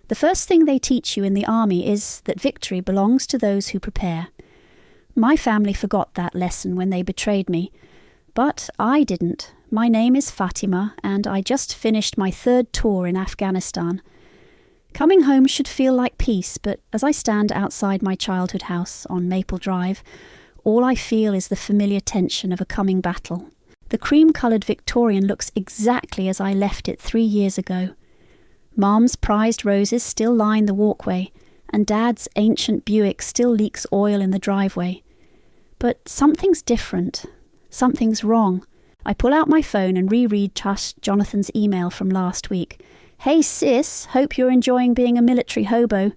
The first thing they teach you in the army is that victory belongs to those who prepare. My family forgot that lesson when they betrayed me, but I didn't. My name is Fatima, and I just finished my 3rd tour in Afghanistan. Coming home should feel like peace, but as I stand outside my childhood house on Maple Drive, all I feel is the familiar tension of a coming battle. The cream-coloured Victorian looks exactly as I left it 3 years ago. Mum's prized roses still line the walkway, and Dad's ancient Buick still leaks oil in the driveway. But something's different. Something's wrong. I pull out my phone and reread Jonathan's email from last week. "Hey sis, hope you're enjoying being a military hobo.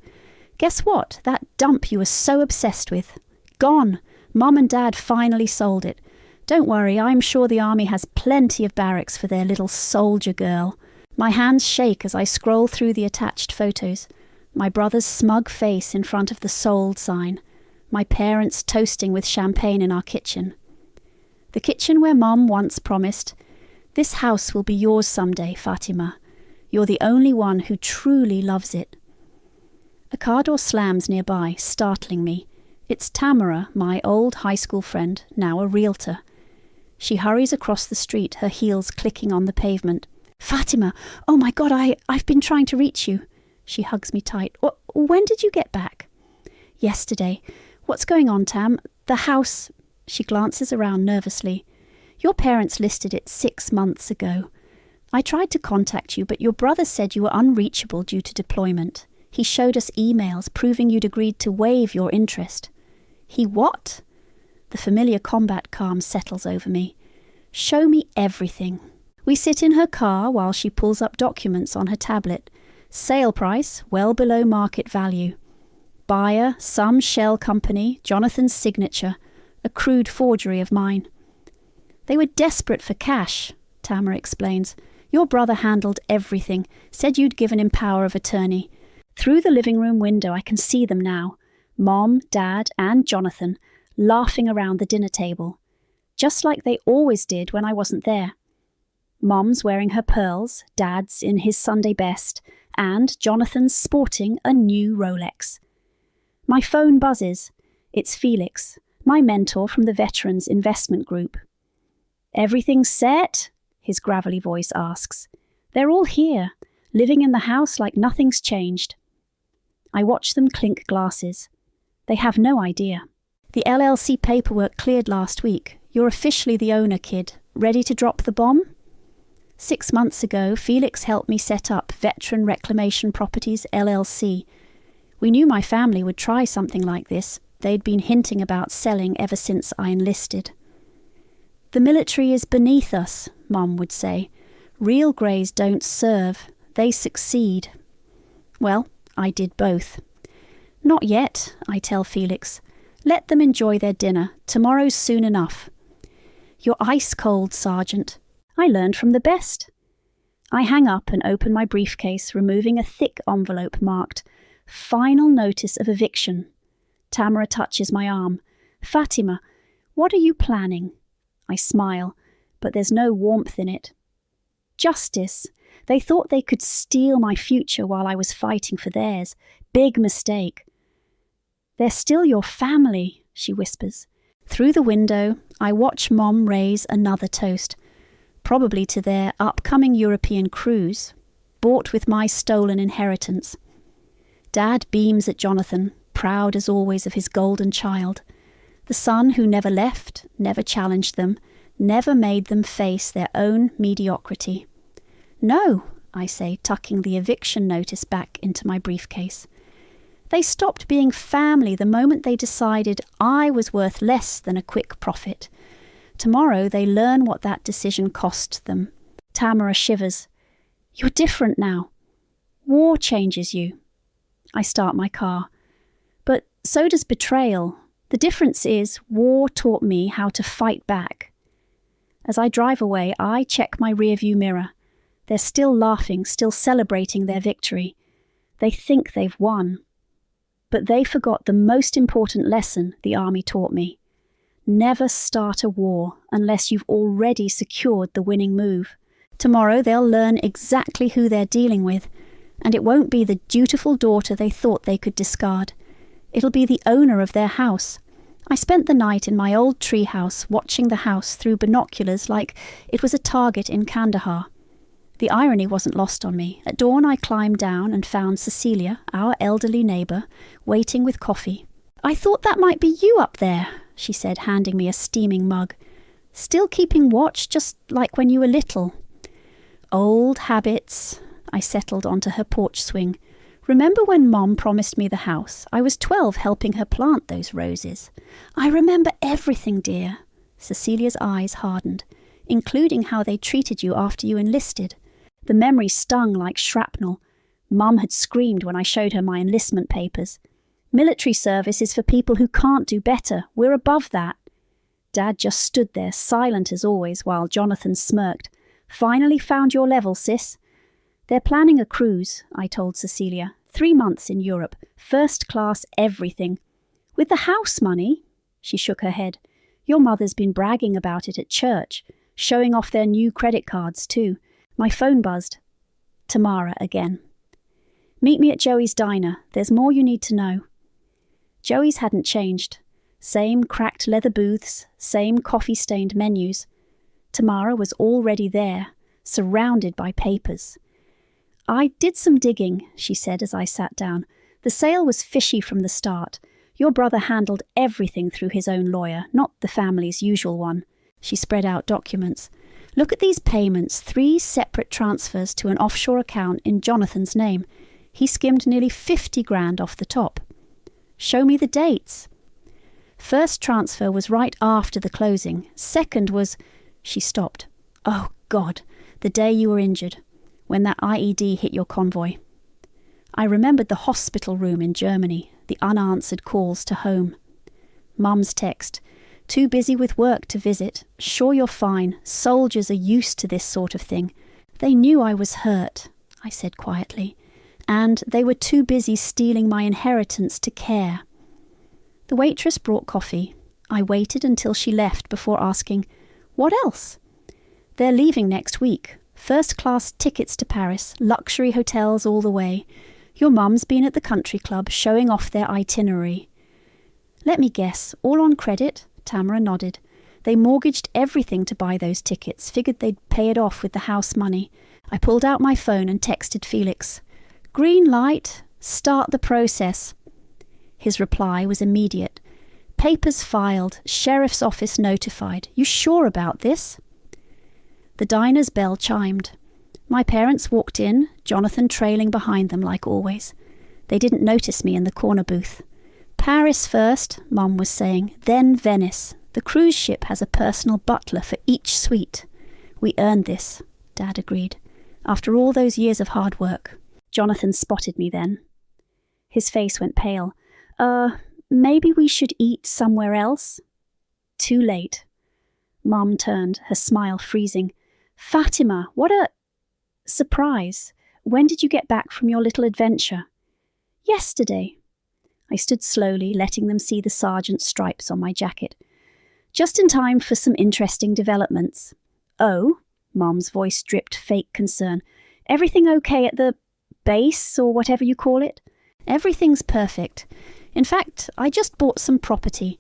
Guess what? That dump you were so obsessed with. Gone. Mum and Dad finally sold it. Don't worry, I'm sure the army has plenty of barracks for their little soldier girl." My hands shake as I scroll through the attached photos. My brother's smug face in front of the sold sign. My parents toasting with champagne in our kitchen. The kitchen where Mum once promised, "This house will be yours someday, Fatima. You're the only one who truly loves it." A car door slams nearby, startling me. It's Tamara, my old high school friend, now a realtor. She hurries across the street, her heels clicking on the pavement. "Fatima, oh my God, I've been trying to reach you." She hugs me tight. "When did you get back?" "Yesterday. What's going on, Tam? The house..." She glances around nervously. "Your parents listed it 6 months ago. I tried to contact you, but your brother said you were unreachable due to deployment. He showed us emails proving you'd agreed to waive your interest." "He what?" The familiar combat calm settles over me. "Show me everything." We sit in her car while she pulls up documents on her tablet. Sale price, well below market value. Buyer, some shell company, Jonathan's signature, a crude forgery of mine. "They were desperate for cash," Tamara explains. "Your brother handled everything, said you'd given him power of attorney. Through the living room window I can see them now, Mom, Dad and Jonathan, laughing around the dinner table, just like they always did when I wasn't there. Mom's wearing her pearls, Dad's in his Sunday best, and Jonathan's sporting a new Rolex. My phone buzzes. It's Felix, my mentor from the Veterans Investment Group. "Everything's set?" his gravelly voice asks. "They're all here, living in the house like nothing's changed." I watch them clink glasses. They have no idea. "The LLC paperwork cleared last week. You're officially the owner, kid. Ready to drop the bomb?" 6 months ago, Felix helped me set up Veteran Reclamation Properties LLC. We knew my family would try something like this. They'd been hinting about selling ever since I enlisted. "The military is beneath us," Mum would say. "Real Greys don't serve, they succeed." Well, I did both. "Not yet," I tell Felix. "Let them enjoy their dinner. Tomorrow's soon enough." "You're ice cold, Sergeant." I learned from the best. I hang up and open my briefcase, removing a thick envelope marked "Final Notice of Eviction." Tamara touches my arm. "Fatima, what are you planning?" I smile, but there's no warmth in it. "Justice. They thought they could steal my future while I was fighting for theirs. Big mistake." "They're still your family," she whispers. Through the window, I watch Mom raise another toast, probably to their upcoming European cruise, bought with my stolen inheritance. Dad beams at Jonathan, proud as always of his golden child, the son who never left, never challenged them, never made them face their own mediocrity. "No," I say, tucking the eviction notice back into my briefcase. "They stopped being family the moment they decided I was worth less than a quick profit. Tomorrow they learn what that decision cost them." Tamara shivers. "You're different now. War changes you." I start my car. "But so does betrayal. The difference is war taught me how to fight back." As I drive away, I check my rearview mirror. They're still laughing, still celebrating their victory. They think they've won. But they forgot the most important lesson the army taught me. Never start a war unless you've already secured the winning move. Tomorrow they'll learn exactly who they're dealing with. And it won't be the dutiful daughter they thought they could discard. It'll be the owner of their house. I spent the night in my old tree house watching the house through binoculars like it was a target in Kandahar. The irony wasn't lost on me. At dawn I climbed down and found Cecilia, our elderly neighbour, waiting with coffee. "I thought that might be you up there," she said, handing me a steaming mug. "Still keeping watch, just like when you were little." "Old habits." I settled onto her porch swing. "Remember when Mom promised me the house? I was 12 helping her plant those roses." "I remember everything, dear." Cecilia's eyes hardened, including how they treated you after you enlisted. The memory stung like shrapnel. Mum had screamed when I showed her my enlistment papers. "Military service is for people who can't do better. We're above that." Dad just stood there, silent as always, while Jonathan smirked. "Finally found your level, sis." "They're planning a cruise," I told Cecilia. 3 months in Europe. First class everything. "With the house money?" She shook her head. "Your mother's been bragging about it at church, showing off their new credit cards too." My phone buzzed. Tamara again. "Meet me at Joey's diner. There's more you need to know." Joey's hadn't changed. Same cracked leather booths, same coffee-stained menus. Tamara was already there, surrounded by papers. "I did some digging," she said as I sat down. "The sale was fishy from the start. Your brother handled everything through his own lawyer, not the family's usual one." She spread out documents. "Look at these payments, 3 separate transfers to an offshore account in Jonathan's name. He skimmed nearly 50 grand off the top." "Show me the dates." "First transfer was right after the closing. Second was..." She stopped. "Oh, God, the day you were injured, when that IED hit your convoy." I remembered the hospital room in Germany, the unanswered calls to home. Mum's text. "Too busy with work to visit. Sure you're fine. Soldiers are used to this sort of thing." "They knew I was hurt," I said quietly. "And they were too busy stealing my inheritance to care." The waitress brought coffee. I waited until she left before asking, "What else?" "They're leaving next week. First-class tickets to Paris, luxury hotels all the way. Your mum's been at the country club showing off their itinerary." "Let me guess, all on credit?" Tamara nodded. "They mortgaged everything to buy those tickets, figured they'd pay it off with the house money." I pulled out my phone and texted Felix. "Green light, start the process." His reply was immediate. "Papers filed, sheriff's office notified. You sure about this?" The diner's bell chimed. My parents walked in, Jonathan trailing behind them like always. They didn't notice me in the corner booth. "Paris first," Mum was saying, "then Venice. The cruise ship has a personal butler for each suite." "We earned this," Dad agreed. "After all those years of hard work." Jonathan spotted me then. His face went pale. Maybe we should eat somewhere else?" Too late. Mum turned, her smile freezing. "Fatima, what a surprise. When did you get back from your little adventure?" "Yesterday." I stood slowly, letting them see the sergeant's stripes on my jacket. "Just in time for some interesting developments." "Oh?" Mum's voice dripped fake concern. "Everything okay at the base, or whatever you call it?" "Everything's perfect. In fact, I just bought some property.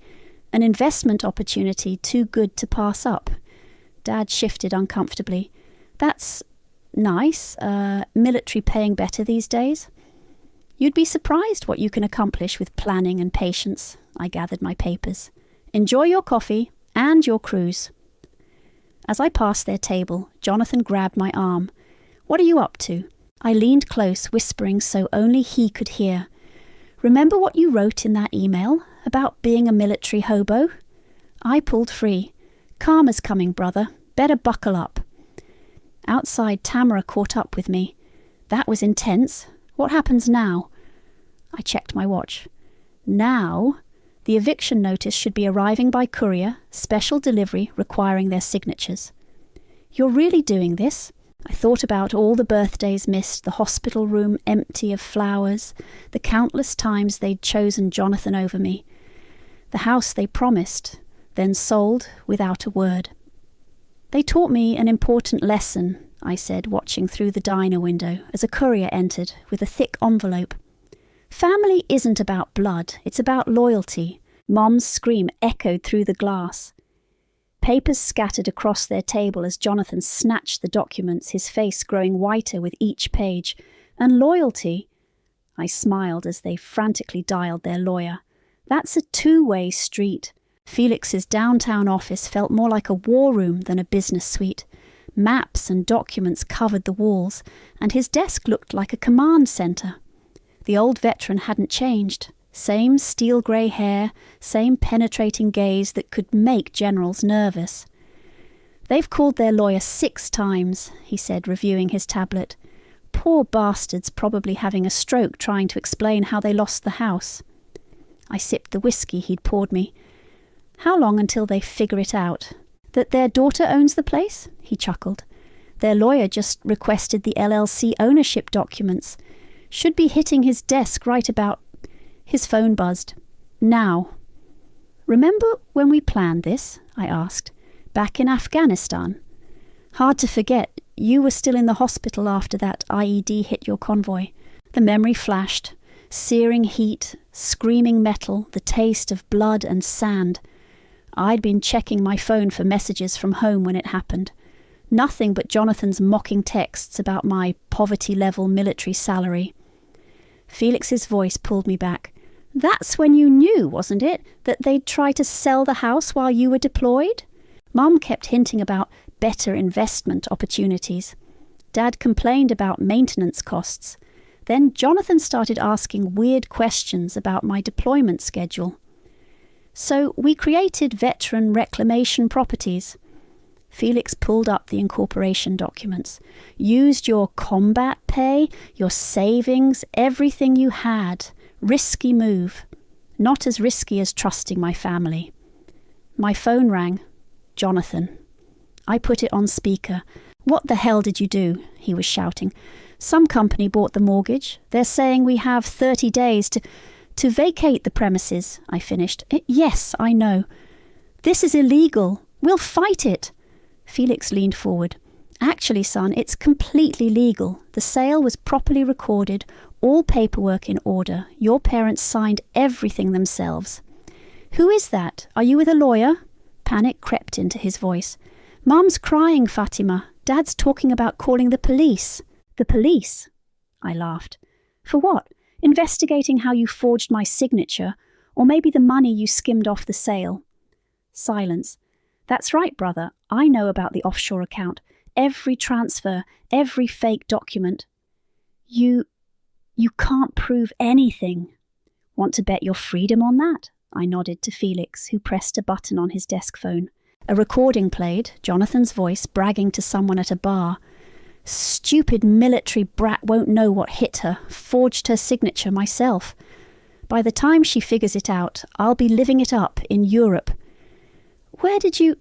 An investment opportunity too good to pass up." Dad shifted uncomfortably. "That's nice. Military paying better these days?" "You'd be surprised what you can accomplish with planning and patience." I gathered my papers. "Enjoy your coffee and your cruise." As I passed their table, Jonathan grabbed my arm. "What are you up to?" I leaned close, whispering so only he could hear. "Remember what you wrote in that email about being a military hobo?" I pulled free. "Karma's coming, brother. Better buckle up." Outside, Tamara caught up with me. "That was intense. What happens now?" I checked my watch. "Now, the eviction notice should be arriving by courier, special delivery requiring their signatures." "You're really doing this?" I thought about all the birthdays missed, the hospital room empty of flowers, the countless times they'd chosen Jonathan over me. The house they promised, then sold without a word. "They taught me an important lesson," I said, watching through the diner window as a courier entered with a thick envelope. Family isn't about blood, it's about loyalty. Mom's scream echoed through the glass. Papers scattered across their table as Jonathan snatched the documents, his face growing whiter with each page. And loyalty? I smiled as they frantically dialed their lawyer. That's a two-way street. Felix's downtown office felt more like a war room than a business suite. Maps and documents covered the walls, and his desk looked like a command centre. The old veteran hadn't changed. Same steel-grey hair, same penetrating gaze that could make generals nervous. "They've called their lawyer 6 times, he said, reviewing his tablet. "Poor bastards, probably having a stroke trying to explain how they lost the house." I sipped the whiskey he'd poured me. "How long until they figure it out? That their daughter owns the place?" He chuckled. "Their lawyer just requested the LLC ownership documents. Should be hitting his desk right about..." His phone buzzed. "Now." "Remember when we planned this?" I asked. "Back in Afghanistan?" "Hard to forget. You were still in the hospital after that IED hit your convoy." The memory flashed. Searing heat, screaming metal, the taste of blood and sand. I'd been checking my phone for messages from home when it happened. Nothing but Jonathan's mocking texts about my poverty-level military salary. Felix's voice pulled me back. "That's when you knew, wasn't it, that they'd try to sell the house while you were deployed?" Mum kept hinting about better investment opportunities. Dad complained about maintenance costs. Then Jonathan started asking weird questions about my deployment schedule. "So we created Veteran Reclamation Properties." Felix pulled up the incorporation documents. "Used your combat pay, your savings, everything you had. Risky move. Not as risky as trusting my family." My phone rang. Jonathan. I put it on speaker. "What the hell did you do?" he was shouting. "Some company bought the mortgage. They're saying we have 30 days to vacate the premises," I finished. "Yes, I know. This is illegal. We'll fight it." Felix leaned forward. "Actually, son, it's completely legal. The sale was properly recorded, all paperwork in order. Your parents signed everything themselves." "Who is that? Are you with a lawyer?" Panic crept into his voice. "Mum's crying, Fatima. Dad's talking about calling the police." "The police?" I laughed. "For what? Investigating how you forged my signature, or maybe the money you skimmed off the sale?" Silence. "That's right, brother. I know about the offshore account. Every transfer, every fake document." You can't prove anything." "Want to bet your freedom on that?" I nodded to Felix, who pressed a button on his desk phone. A recording played, Jonathan's voice bragging to someone at a bar. "Stupid military brat won't know what hit her. Forged her signature myself. By the time she figures it out, I'll be living it up in Europe." "Where did you..."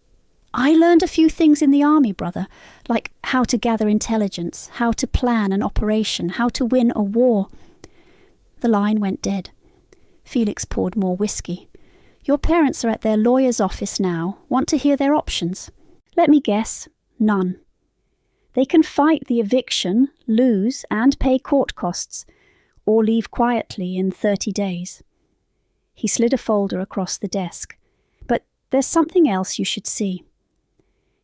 "I learned a few things in the army, brother, like how to gather intelligence, how to plan an operation, how to win a war." The line went dead. Felix poured more whiskey. "Your parents are at their lawyer's office now. Want to hear their options?" "Let me guess. None." "They can fight the eviction, lose, and pay court costs, or leave quietly in 30 days. He slid a folder across the desk. "But there's something else you should see."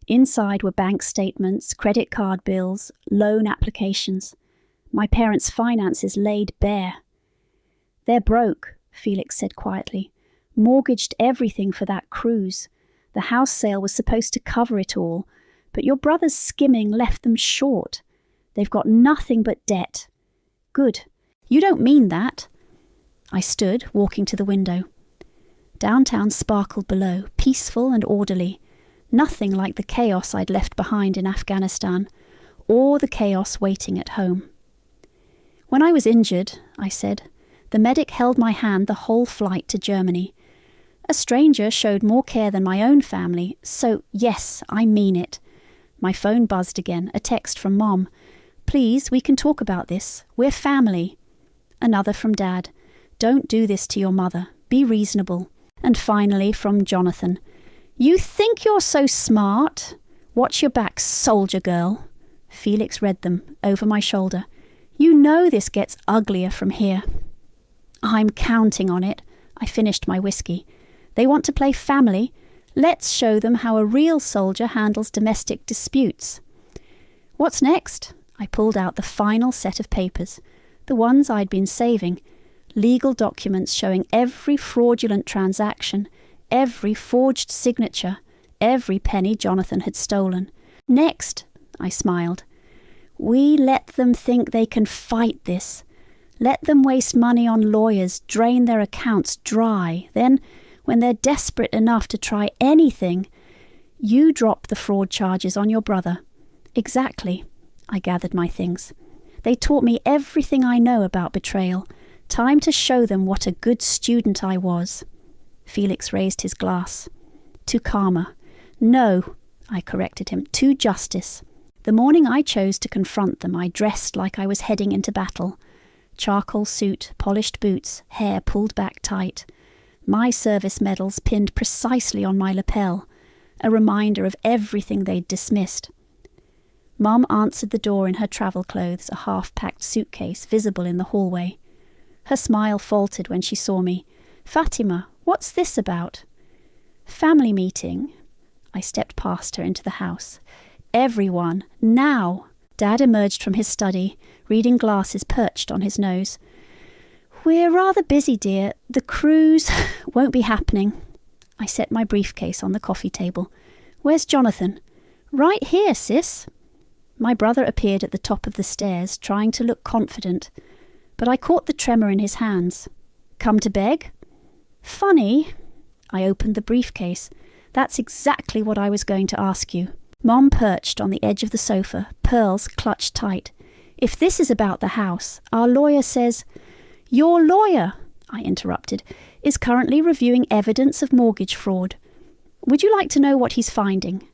Inside were bank statements, credit card bills, loan applications. My parents' finances laid bare. "They're broke," Felix said quietly. "Mortgaged everything for that cruise. The house sale was supposed to cover it all, but your brother's skimming left them short. They've got nothing but debt." "Good. You don't mean that." I stood, walking to the window. Downtown sparkled below, peaceful and orderly. Nothing like the chaos I'd left behind in Afghanistan, or the chaos waiting at home. "When I was injured," I said, "the medic held my hand the whole flight to Germany. A stranger showed more care than my own family, so yes, I mean it." My phone buzzed again, a text from Mom. "Please, we can talk about this. We're family." Another from Dad. "Don't do this to your mother. Be reasonable." And finally from Jonathan. "You think you're so smart? Watch your back, soldier girl." Felix read them over my shoulder. "You know this gets uglier from here." "I'm counting on it." I finished my whiskey. "They want to play family. Let's show them how a real soldier handles domestic disputes." "What's next?" I pulled out the final set of papers, the ones I'd been saving, legal documents showing every fraudulent transaction, every forged signature, every penny Jonathan had stolen. "Next," I smiled, "we let them think they can fight this. Let them waste money on lawyers, drain their accounts dry. Then, when they're desperate enough to try anything, you drop the fraud charges on your brother." "Exactly." I gathered my things. "They taught me everything I know about betrayal. Time to show them what a good student I was." Felix raised his glass. "To karma." "No," I corrected him, "to justice." The morning I chose to confront them, I dressed like I was heading into battle. Charcoal suit, polished boots, hair pulled back tight. My service medals pinned precisely on my lapel, a reminder of everything they'd dismissed. Mum answered the door in her travel clothes, a half-packed suitcase visible in the hallway. Her smile faltered when she saw me. "Fatima, what's this about?" "Family meeting." I stepped past her into the house. "Everyone, now!" Dad emerged from his study, reading glasses perched on his nose. "We're rather busy, dear. The cruise won't be happening." I set my briefcase on the coffee table. "Where's Jonathan?" "Right here, sis." My brother appeared at the top of the stairs, trying to look confident, but I caught the tremor in his hands. "Come to beg?" "Funny." I opened the briefcase. "That's exactly what I was going to ask you." Mom perched on the edge of the sofa, pearls clutched tight. "If this is about the house, our lawyer says—" "Your lawyer," I interrupted, "is currently reviewing evidence of mortgage fraud. Would you like to know what he's finding?"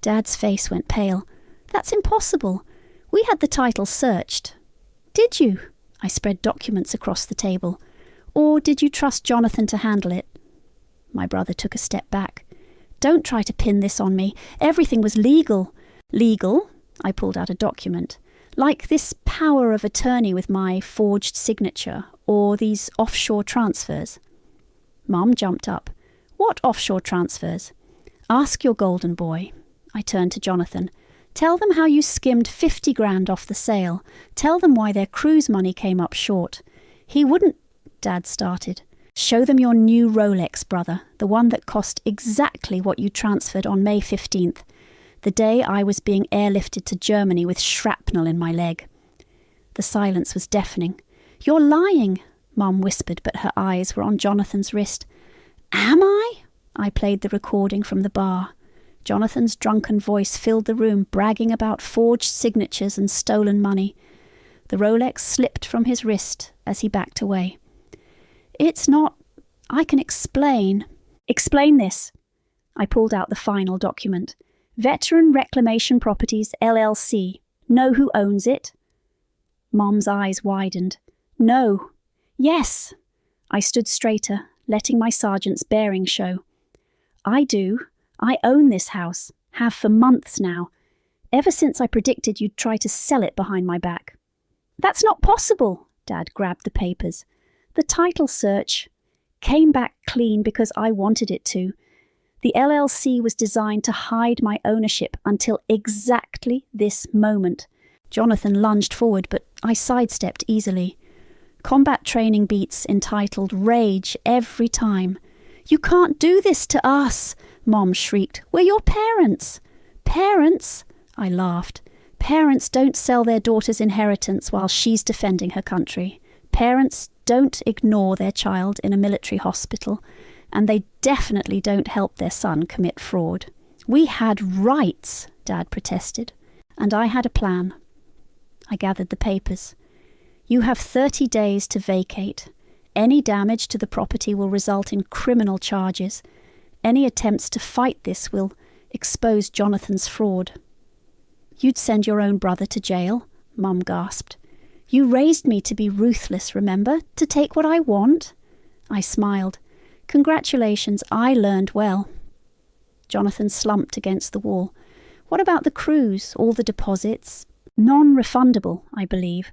Dad's face went pale. "That's impossible. We had the title searched." "Did you?" I spread documents across the table. "Or did you trust Jonathan to handle it?" My brother took a step back. "Don't try to pin this on me. Everything was legal." "Legal?" I pulled out a document. "Like this power of attorney with my forged signature, or these offshore transfers." Mum jumped up. "What offshore transfers?" "Ask your golden boy." I turned to Jonathan. "Tell them how you skimmed 50 grand off the sale. Tell them why their cruise money came up short." "He wouldn't—" Dad started. "Show them your new Rolex, brother, the one that cost exactly what you transferred on May 15th, the day I was being airlifted to Germany with shrapnel in my leg." The silence was deafening. "You're lying," Mum whispered, but her eyes were on Jonathan's wrist. "Am I?" I played the recording from the bar. Jonathan's drunken voice filled the room, bragging about forged signatures and stolen money. The Rolex slipped from his wrist as he backed away. "It's not... I can explain." "Explain this." I pulled out the final document. "Veteran Reclamation Properties, LLC. Know who owns it?" Mom's eyes widened. "No." "Yes." I stood straighter, letting my sergeant's bearing show. "I do. I own this house. Have for months now. Ever since I predicted you'd try to sell it behind my back." "That's not possible." Dad grabbed the papers. "The title search came back clean because I wanted it to. The LLC was designed to hide my ownership until exactly this moment." Jonathan lunged forward, but I sidestepped easily. Combat training beats entitled "Rage" every time. "You can't do this to us," Mom shrieked. "We're your parents." "Parents?" I laughed. "Parents don't sell their daughter's inheritance while she's defending her country. Parents don't ignore their child in a military hospital, and they definitely don't help their son commit fraud." "We had rights," Dad protested, "and I had a plan." I gathered the papers. "You have 30 days to vacate. Any damage to the property will result in criminal charges. Any attempts to fight this will expose Jonathan's fraud." "You'd send your own brother to jail," Mum gasped. "You raised me to be ruthless, remember? To take what I want?" I smiled. "Congratulations, I learned well." Jonathan slumped against the wall. What about the cruise, all the deposits? Non-refundable, I believe.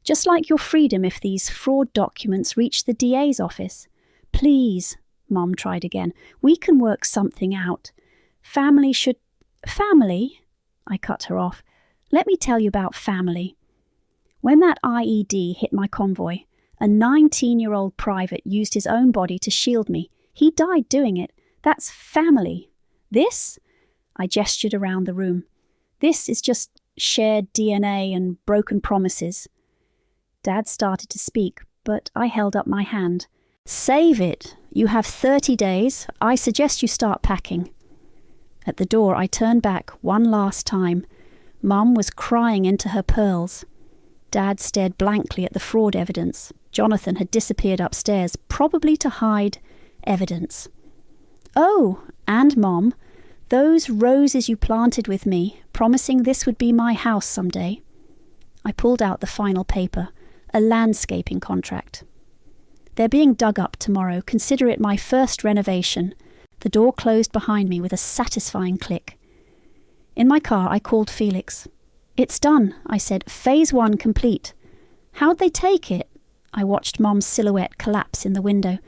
Just like your freedom if these fraud documents reach the DA's office. Please, Mom tried again. We can work something out. Family? I cut her off. Let me tell you about family. When that IED hit my convoy, a 19-year-old private used his own body to shield me. He died doing it. That's family. This? I gestured around the room. This is just shared DNA and broken promises. Dad started to speak, but I held up my hand. Save it. You have 30 days. I suggest you start packing. At the door, I turned back one last time. Mum was crying into her pearls. Dad stared blankly at the fraud evidence. Jonathan had disappeared upstairs, probably to hide evidence. Oh, and Mom, those roses you planted with me, promising this would be my house someday. I pulled out the final paper, a landscaping contract. They're being dug up tomorrow. Consider it my first renovation. The door closed behind me with a satisfying click. In my car, I called Felix. It's done, I said. Phase 1 complete. How'd they take it? I watched Mom's silhouette collapse in the window.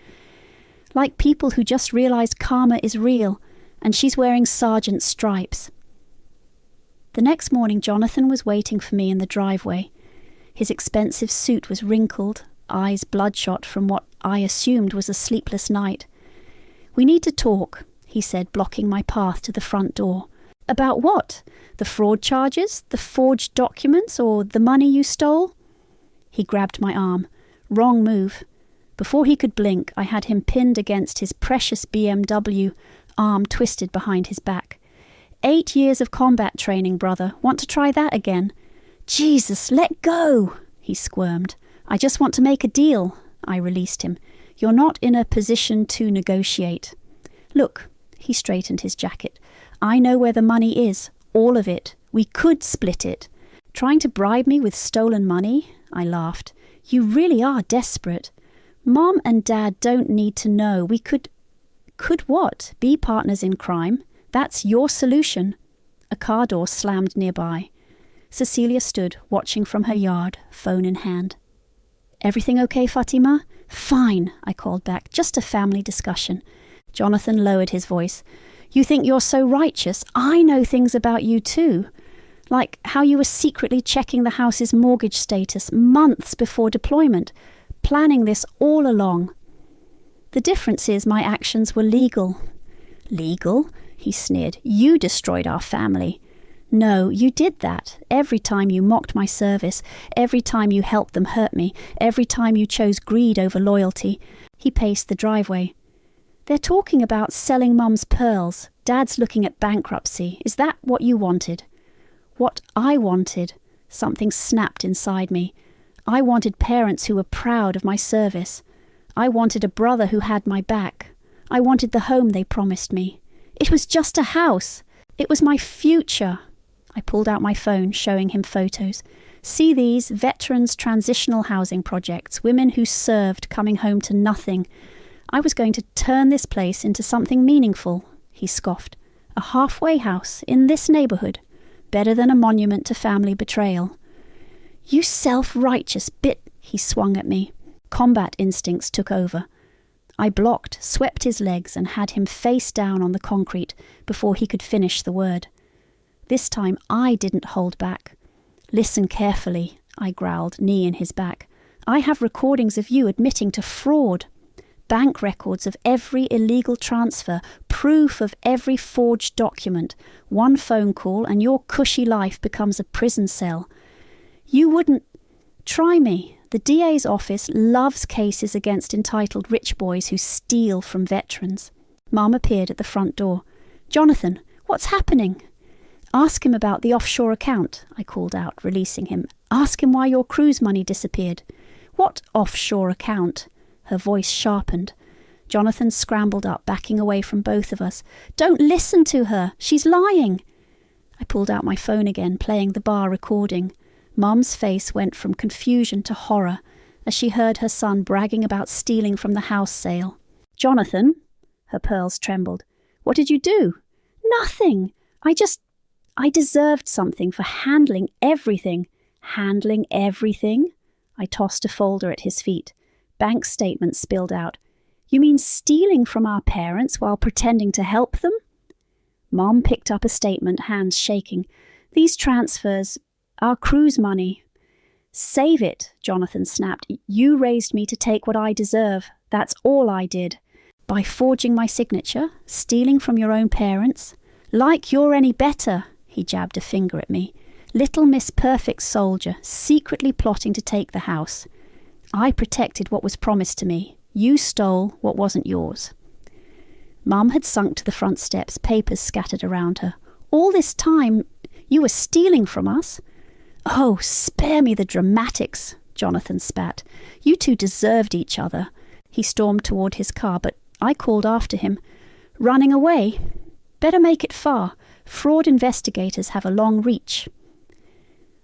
Like people who just realized karma is real, and she's wearing sergeant's stripes. The next morning, Jonathan was waiting for me in the driveway. His expensive suit was wrinkled, eyes bloodshot from what I assumed was a sleepless night. We need to talk, he said, blocking my path to the front door. About what? The fraud charges? The forged documents? Or the money you stole? He grabbed my arm. Wrong move. Before he could blink, I had him pinned against his precious BMW, arm twisted behind his back. 8 years of combat training, brother. Want to try that again? Jesus, let go, he squirmed. I just want to make a deal. I released him. You're not in a position to negotiate. Look, he straightened his jacket. I know where the money is, all of it. We could split it. Trying to bribe me with stolen money? I laughed. You really are desperate. Mom and Dad don't need to know. We could what? Be partners in crime? That's your solution. A car door slammed nearby. Cecilia stood, watching from her yard, phone in hand. Everything okay, Fatima? Fine, I called back. Just a family discussion. Jonathan lowered his voice. You think you're so righteous? I know things about you too. Like how you were secretly checking the house's mortgage status months before deployment, planning this all along. The difference is my actions were legal. Legal? He sneered. You destroyed our family. No, you did that. Every time you mocked my service, every time you helped them hurt me, every time you chose greed over loyalty. He paced the driveway. They're talking about selling Mum's pearls. Dad's looking at bankruptcy. Is that what you wanted? What I wanted. Something snapped inside me. I wanted parents who were proud of my service. I wanted a brother who had my back. I wanted the home they promised me. It was just a house. It was my future. I pulled out my phone, showing him photos. See these veterans' transitional housing projects, women who served coming home to nothing. I was going to turn this place into something meaningful, he scoffed. A halfway house in this neighborhood. Better than a monument to family betrayal. You self-righteous bit, he swung at me. Combat instincts took over. I blocked, swept his legs, and had him face down on the concrete before he could finish the word. This time I didn't hold back. Listen carefully, I growled, knee in his back. I have recordings of you admitting to fraud. Bank records of every illegal transfer, proof of every forged document. One phone call and your cushy life becomes a prison cell. You wouldn't... Try me. The DA's office loves cases against entitled rich boys who steal from veterans. Mum appeared at the front door. Jonathan, what's happening? Ask him about the offshore account, I called out, releasing him. Ask him why your cruise money disappeared. What offshore account? Her voice sharpened. Jonathan scrambled up, backing away from both of us. Don't listen to her. She's lying. I pulled out my phone again, playing the bar recording. Mum's face went from confusion to horror as she heard her son bragging about stealing from the house sale. Jonathan, her pearls trembled. What did you do? Nothing. I deserved something for handling everything. Handling everything? I tossed a folder at his feet. Bank statements spilled out. You mean stealing from our parents while pretending to help them? Mom picked up a statement, hands shaking. These transfers, our cruise money. Save it, Jonathan snapped. You raised me to take what I deserve. That's all I did. By forging my signature, stealing from your own parents. Like you're any better, he jabbed a finger at me. Little Miss Perfect Soldier, secretly plotting to take the house. I protected what was promised to me. You stole what wasn't yours. Mum had sunk to the front steps, papers scattered around her. All this time, you were stealing from us? Oh, spare me the dramatics, Jonathan spat. You two deserved each other. He stormed toward his car, but I called after him. Running away? Better make it far. Fraud investigators have a long reach.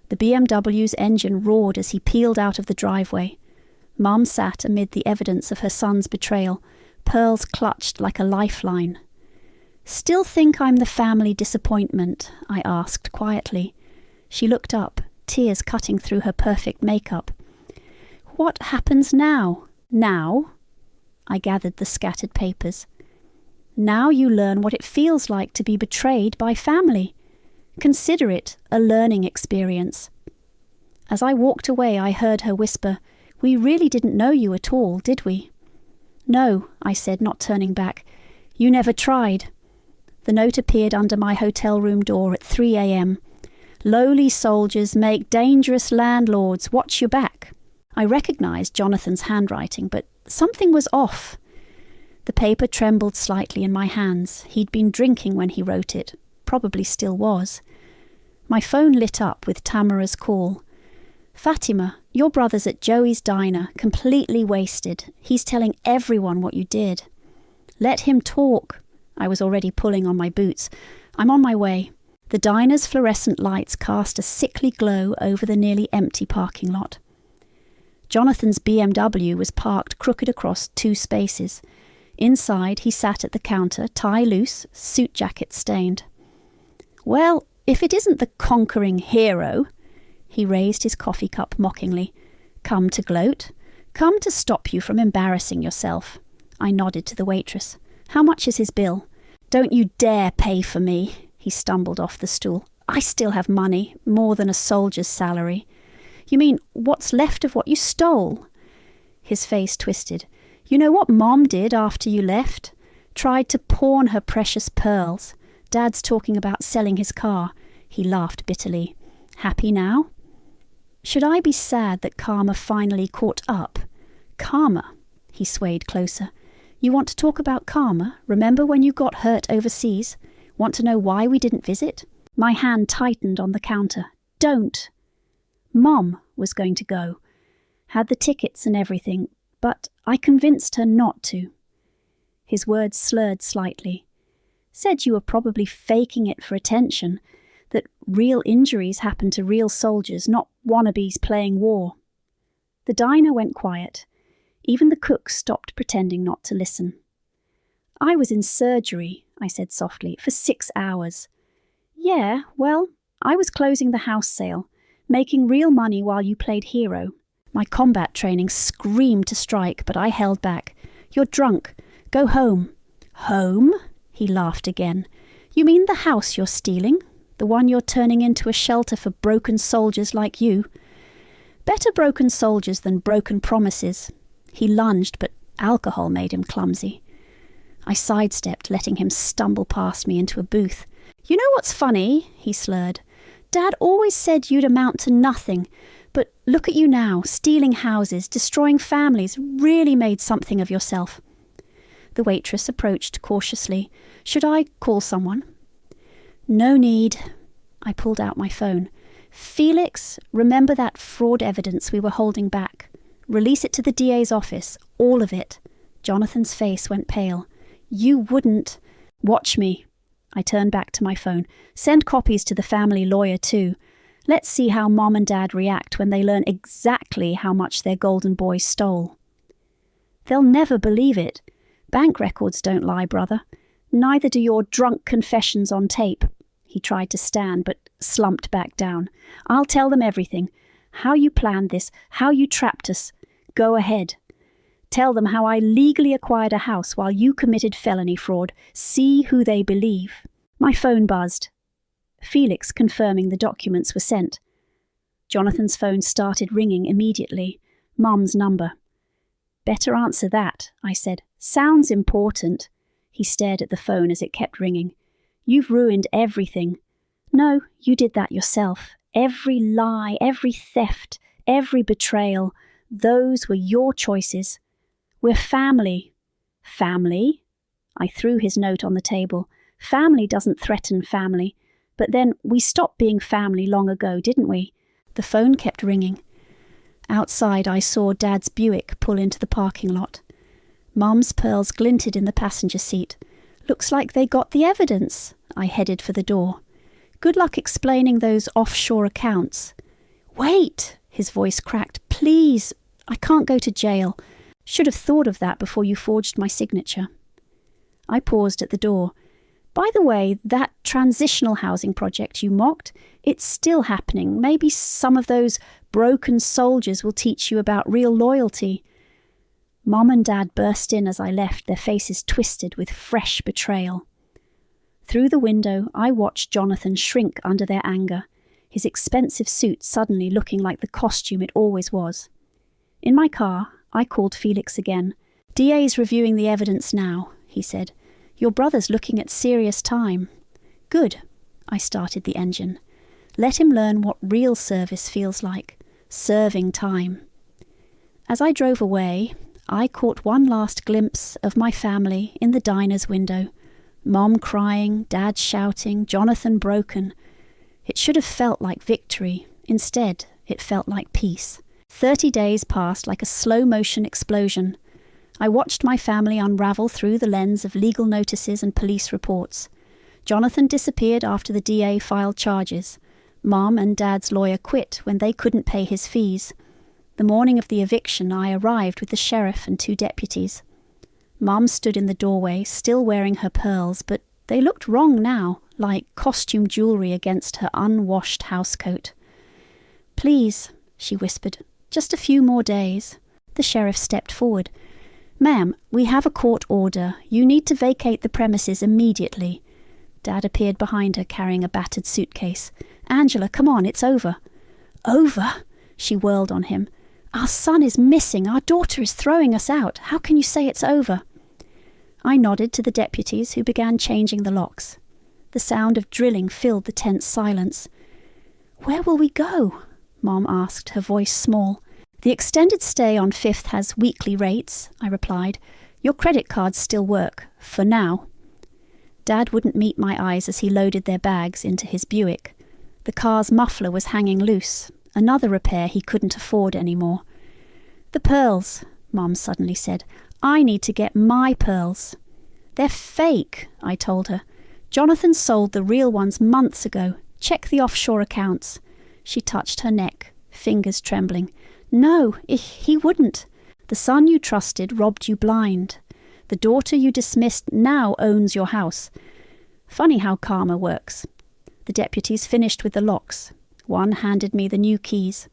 The BMW's engine roared as he peeled out of the driveway. Mum sat amid the evidence of her son's betrayal, pearls clutched like a lifeline. Still think I'm the family disappointment? I asked quietly. She looked up, tears cutting through her perfect makeup. What happens now? Now? I gathered the scattered papers. Now you learn what it feels like to be betrayed by family. Consider it a learning experience. As I walked away, I heard her whisper, We really didn't know you at all, did we? No, I said, not turning back. You never tried. The note appeared under my hotel room door at 3 a.m. Lowly soldiers make dangerous landlords. Watch your back. I recognized Jonathan's handwriting, but something was off. The paper trembled slightly in my hands. He'd been drinking when he wrote it. Probably still was. My phone lit up with Tamara's call. Fatima, your brother's at Joey's diner, completely wasted. He's telling everyone what you did. Let him talk. I was already pulling on my boots. I'm on my way. The diner's fluorescent lights cast a sickly glow over the nearly empty parking lot. Jonathan's BMW was parked crooked across 2 spaces. Inside, he sat at the counter, tie loose, suit jacket stained. Well, if it isn't the conquering hero, he raised his coffee cup mockingly. Come to gloat? Come to stop you from embarrassing yourself. I nodded to the waitress. How much is his bill? Don't you dare pay for me. He stumbled off the stool. I still have money, more than a soldier's salary. You mean what's left of what you stole? His face twisted. You know what Mom did after you left? Tried to pawn her precious pearls. Dad's talking about selling his car. He laughed bitterly. Happy now? Should I be sad that karma finally caught up? Karma? He swayed closer. You want to talk about karma? Remember when you got hurt overseas? Want to know why we didn't visit? My hand tightened on the counter. Don't. Mom was going to go. Had the tickets and everything, but I convinced her not to. His words slurred slightly. Said you were probably faking it for attention, that real injuries happen to real soldiers, not wannabes playing war. The diner went quiet. Even the cook stopped pretending not to listen. I was in surgery, I said softly, for 6 hours. Yeah, well, I was closing the house sale, making real money while you played hero. My combat training screamed to strike, but I held back. You're drunk. Go home. Home? He laughed again. You mean the house you're stealing? The one you're turning into a shelter for broken soldiers like you? Better broken soldiers than broken promises. He lunged, but alcohol made him clumsy. I sidestepped, letting him stumble past me into a booth. You know what's funny? He slurred. Dad always said you'd amount to nothing. But look at you now, stealing houses, destroying families, really made something of yourself. The waitress approached cautiously. Should I call someone? No need. I pulled out my phone. Felix, remember that fraud evidence we were holding back. Release it to the DA's office, all of it. Jonathan's face went pale. You wouldn't. Watch me. I turned back to my phone. Send copies to the family lawyer too. Let's see how Mom and Dad react when they learn exactly how much their golden boy stole. They'll never believe it. Bank records don't lie, brother. Neither do your drunk confessions on tape. He tried to stand, but slumped back down. I'll tell them everything. How you planned this, how you trapped us. Go ahead. Tell them how I legally acquired a house while you committed felony fraud. See who they believe. My phone buzzed. Felix confirming the documents were sent. Jonathan's phone started ringing immediately. Mum's number. Better answer that, I said. Sounds important. He stared at the phone as it kept ringing. You've ruined everything. No, you did that yourself. Every lie, every theft, every betrayal, those were your choices. We're family. Family? I threw his note on the table. Family doesn't threaten family. But then we stopped being family long ago, didn't we? The phone kept ringing. Outside I saw Dad's Buick pull into the parking lot. Mum's pearls glinted in the passenger seat. Looks like they got the evidence. I headed for the door. Good luck explaining those offshore accounts. Wait, his voice cracked. Please, I can't go to jail. Should have thought of that before you forged my signature. I paused at the door. By the way, that transitional housing project you mocked, it's still happening. Maybe some of those broken soldiers will teach you about real loyalty. Mum and Dad burst in as I left, their faces twisted with fresh betrayal. Through the window, I watched Jonathan shrink under their anger, his expensive suit suddenly looking like the costume it always was. In my car, I called Felix again. DA's reviewing the evidence now, he said. Your brother's looking at serious time. Good. I started the engine. Let him learn what real service feels like. Serving time. As I drove away, I caught one last glimpse of my family in the diner's window. Mom crying, Dad shouting, Jonathan broken. It should have felt like victory. Instead, it felt like peace. 30 days passed like a slow-motion explosion. I watched my family unravel through the lens of legal notices and police reports. Jonathan disappeared after the DA filed charges. Mom and Dad's lawyer quit when they couldn't pay his fees. The morning of the eviction, I arrived with the sheriff and 2 deputies. Mom stood in the doorway, still wearing her pearls, but they looked wrong now, like costume jewellery against her unwashed housecoat. Please, she whispered, just a few more days. The sheriff stepped forward. Ma'am, we have a court order. You need to vacate the premises immediately. Dad appeared behind her carrying a battered suitcase. Angela, come on, it's over. Over? She whirled on him. Our son is missing. Our daughter is throwing us out. How can you say it's over? I nodded to the deputies who began changing the locks. The sound of drilling filled the tense silence. Where will we go? Mom asked, her voice small. The extended stay on 5th has weekly rates, I replied. Your credit cards still work, for now. Dad wouldn't meet my eyes as he loaded their bags into his Buick. The car's muffler was hanging loose, another repair he couldn't afford anymore. The pearls, Mom suddenly said. I need to get my pearls. They're fake, I told her. Jonathan sold the real ones months ago. Check the offshore accounts. She touched her neck, fingers trembling. No, he wouldn't. The son you trusted robbed you blind. The daughter you dismissed now owns your house. Funny how karma works. The deputies finished with the locks. One handed me the new keys.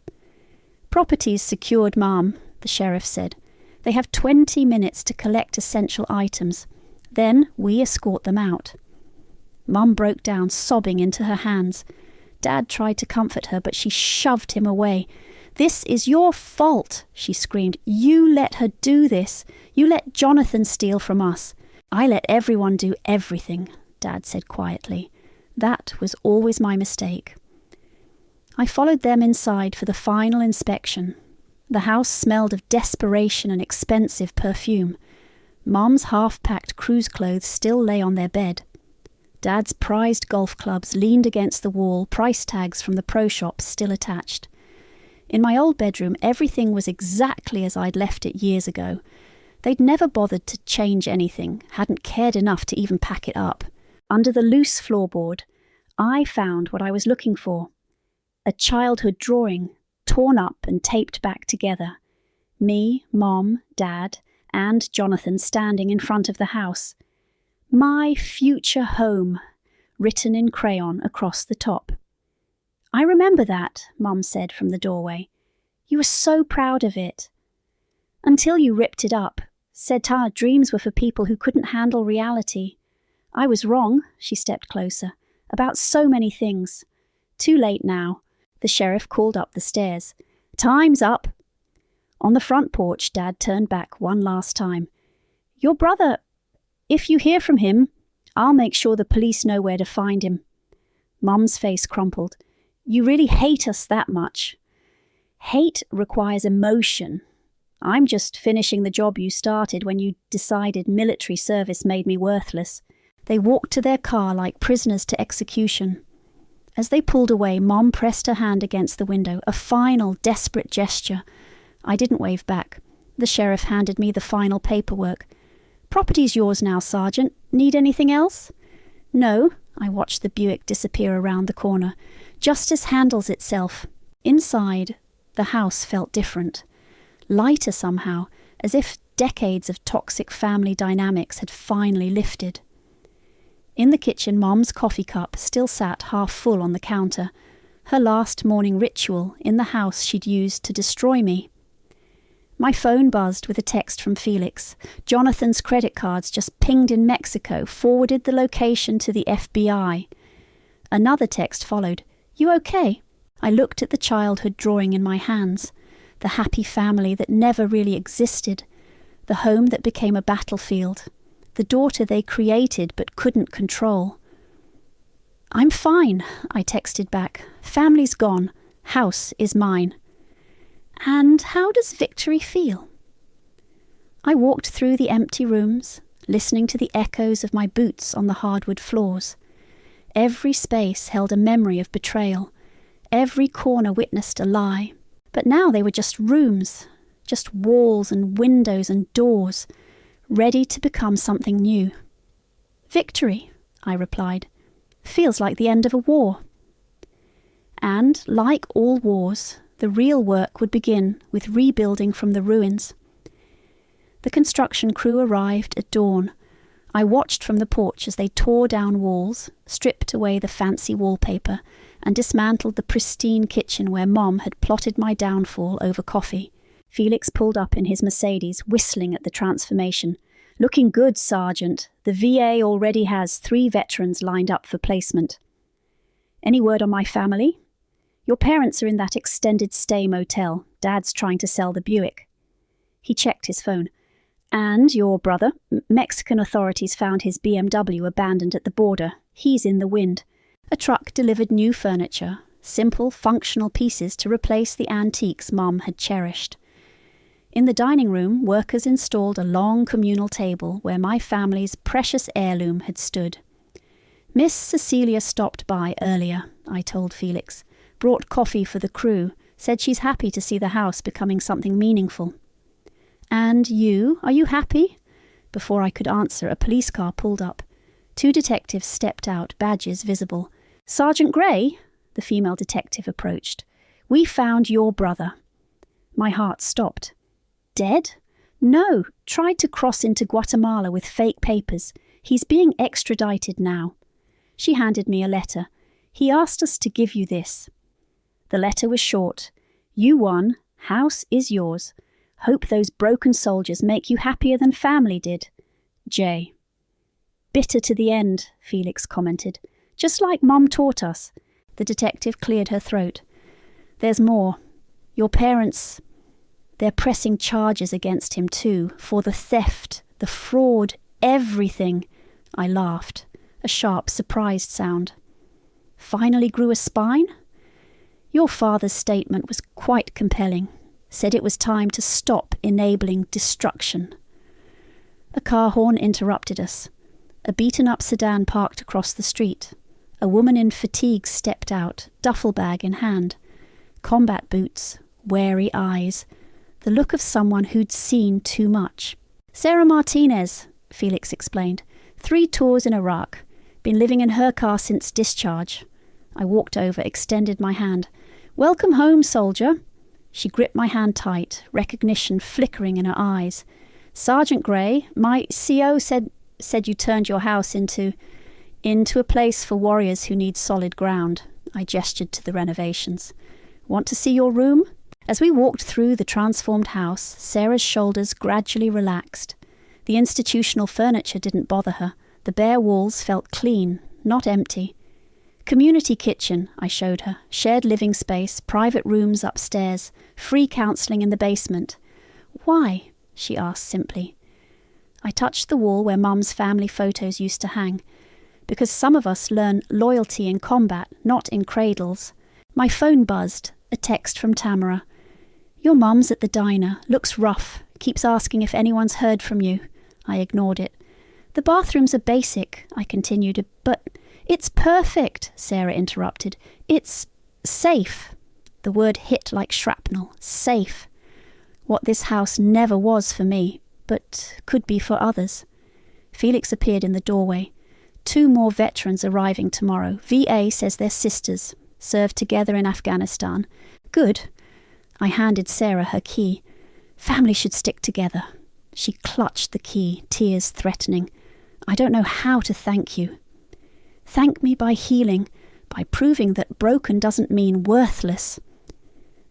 Property's secured, Ma'am, the sheriff said. They have 20 minutes to collect essential items. Then we escort them out. Mum broke down, sobbing into her hands. Dad tried to comfort her, but she shoved him away. This is your fault, she screamed. You let her do this. You let Jonathan steal from us. I let everyone do everything, Dad said quietly. That was always my mistake. I followed them inside for the final inspection. The house smelled of desperation and expensive perfume. Mom's half-packed cruise clothes still lay on their bed. Dad's prized golf clubs leaned against the wall, price tags from the pro shop still attached. In my old bedroom, everything was exactly as I'd left it years ago. They'd never bothered to change anything, hadn't cared enough to even pack it up. Under the loose floorboard, I found what I was looking for. A childhood drawing, torn up and taped back together. Me, Mom, Dad, and Jonathan standing in front of the house. My future home, written in crayon across the top. "I remember that," Mum said from the doorway. "You were so proud of it. Until you ripped it up, said our dreams were for people who couldn't handle reality. I was wrong," she stepped closer, "about so many things. Too late now." The sheriff called up the stairs. "Time's up." On the front porch, Dad turned back one last time. "Your brother, if you hear from him, I'll make sure the police know where to find him." Mum's face crumpled. "You really hate us that much?" "Hate requires emotion. I'm just finishing the job you started when you decided military service made me worthless." They walked to their car like prisoners to execution. As they pulled away, Mom pressed her hand against the window, a final, desperate gesture. I didn't wave back. The sheriff handed me the final paperwork. "Property's yours now, Sergeant. Need anything else?" "No." I watched the Buick disappear around the corner. Justice handles itself. Inside, the house felt different. Lighter somehow, as if decades of toxic family dynamics had finally lifted. In the kitchen, Mom's coffee cup still sat half full on the counter, her last morning ritual in the house she'd used to destroy me. My phone buzzed with a text from Felix. Jonathan's credit cards just pinged in Mexico, forwarded the location to the FBI. Another text followed. "You okay?" I looked at the childhood drawing in my hands, the happy family that never really existed, the home that became a battlefield, the daughter they created but couldn't control. "I'm fine," I texted back. "Family's gone. House is mine." "And how does victory feel?" I walked through the empty rooms, listening to the echoes of my boots on the hardwood floors. Every space held a memory of betrayal. Every corner witnessed a lie. But now they were just rooms, just walls and windows and doors, ready to become something new. "Victory," I replied, "feels like the end of a war." And, like all wars, the real work would begin with rebuilding from the ruins. The construction crew arrived at dawn. I watched from the porch as they tore down walls, stripped away the fancy wallpaper, and dismantled the pristine kitchen where Mom had plotted my downfall over coffee. Felix pulled up in his Mercedes, whistling at the transformation. "Looking good, Sergeant. The VA already has 3 veterans lined up for placement." "Any word on my family?" "Your parents are in that extended stay motel. Dad's trying to sell the Buick." He checked his phone. "And your brother? Mexican authorities found his BMW abandoned at the border. He's in the wind." A truck delivered new furniture, simple, functional pieces to replace the antiques Mom had cherished. In the dining room, workers installed a long communal table where my family's precious heirloom had stood. "Miss Cecilia stopped by earlier," I told Felix. "Brought coffee for the crew, said she's happy to see the house becoming something meaningful." "And you, are you happy?" Before I could answer, a police car pulled up. 2 detectives stepped out, badges visible. "Sergeant Gray," the female detective approached. "We found your brother." My heart stopped. "Dead?" "No, tried to cross into Guatemala with fake papers. He's being extradited now." She handed me a letter. "He asked us to give you this." The letter was short. "You won. House is yours. Hope those broken soldiers make you happier than family did. Jay." "Bitter to the end," Felix commented. "Just like Mom taught us." The detective cleared her throat. "There's more. Your parents, they're pressing charges against him too, for the theft, the fraud, everything." I laughed, a sharp, surprised sound. "Finally grew a spine?" "Your father's statement was quite compelling. Said it was time to stop enabling destruction." A car horn interrupted us. A beaten-up sedan parked across the street. A woman in fatigue stepped out, duffel bag in hand. Combat boots, wary eyes, the look of someone who'd seen too much. "Sarah Martinez," Felix explained. 3 tours in Iraq. Been living in her car since discharge. I walked over, extended my hand. "Welcome home, soldier." She gripped my hand tight, recognition flickering in her eyes. "Sergeant Gray, my CO said you turned your house into Into a place for warriors who need solid ground. I gestured to the renovations. Want to see your room? As we walked through the transformed house, Sarah's shoulders gradually relaxed. The institutional furniture didn't bother her. The bare walls felt clean, not empty. Community kitchen, I showed her. Shared living space, private rooms upstairs, free counselling in the basement. Why? She asked simply. I touched the wall where Mum's family photos used to hang. Because some of us learn loyalty in combat, not in cradles. My phone buzzed, a text from Tamara. Your mum's at the diner, looks rough, keeps asking if anyone's heard from you. I ignored it. The bathrooms are basic, I continued, but it's perfect, Sarah interrupted. It's safe. The word hit like shrapnel. Safe. What this house never was for me, but could be for others. Felix appeared in the doorway. 2 more veterans arriving tomorrow. VA says they're sisters, served together in Afghanistan. Good. I handed Sarah her key. Family should stick together. She clutched the key, tears threatening. I don't know how to thank you. Thank me by healing, by proving that broken doesn't mean worthless.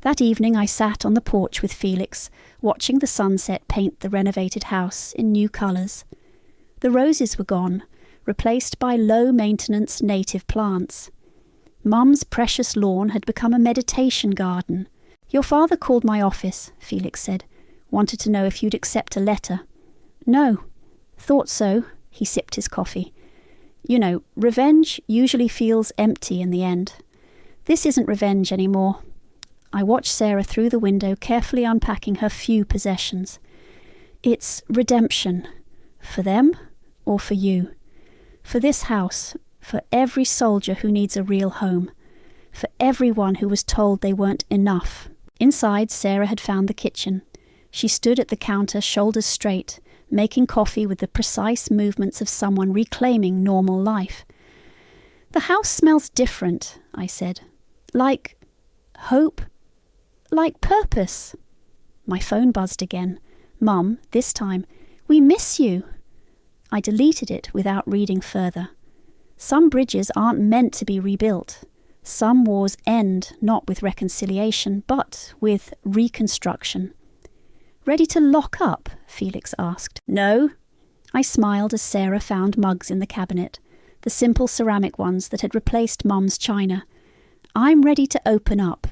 That evening I sat on the porch with Felix, watching the sunset paint the renovated house in new colours. The roses were gone, replaced by low-maintenance native plants. Mum's precious lawn had become a meditation garden. Your father called my office, Felix said. Wanted to know if you'd accept a letter. No. Thought so. He sipped his coffee. You know, revenge usually feels empty in the end. This isn't revenge anymore. I watched Sarah through the window, carefully unpacking her few possessions. It's redemption. For them or for you. For this house, for every soldier who needs a real home, for everyone who was told they weren't enough. Inside, Sarah had found the kitchen. She stood at the counter, shoulders straight, making coffee with the precise movements of someone reclaiming normal life. The house smells different, I said. Like hope, like purpose. My phone buzzed again. Mum, this time, we miss you. I deleted it without reading further. Some bridges aren't meant to be rebuilt. Some wars end not with reconciliation, but with reconstruction. Ready to lock up? Felix asked. No. I smiled as Sarah found mugs in the cabinet, the simple ceramic ones that had replaced Mum's china. I'm ready to open up.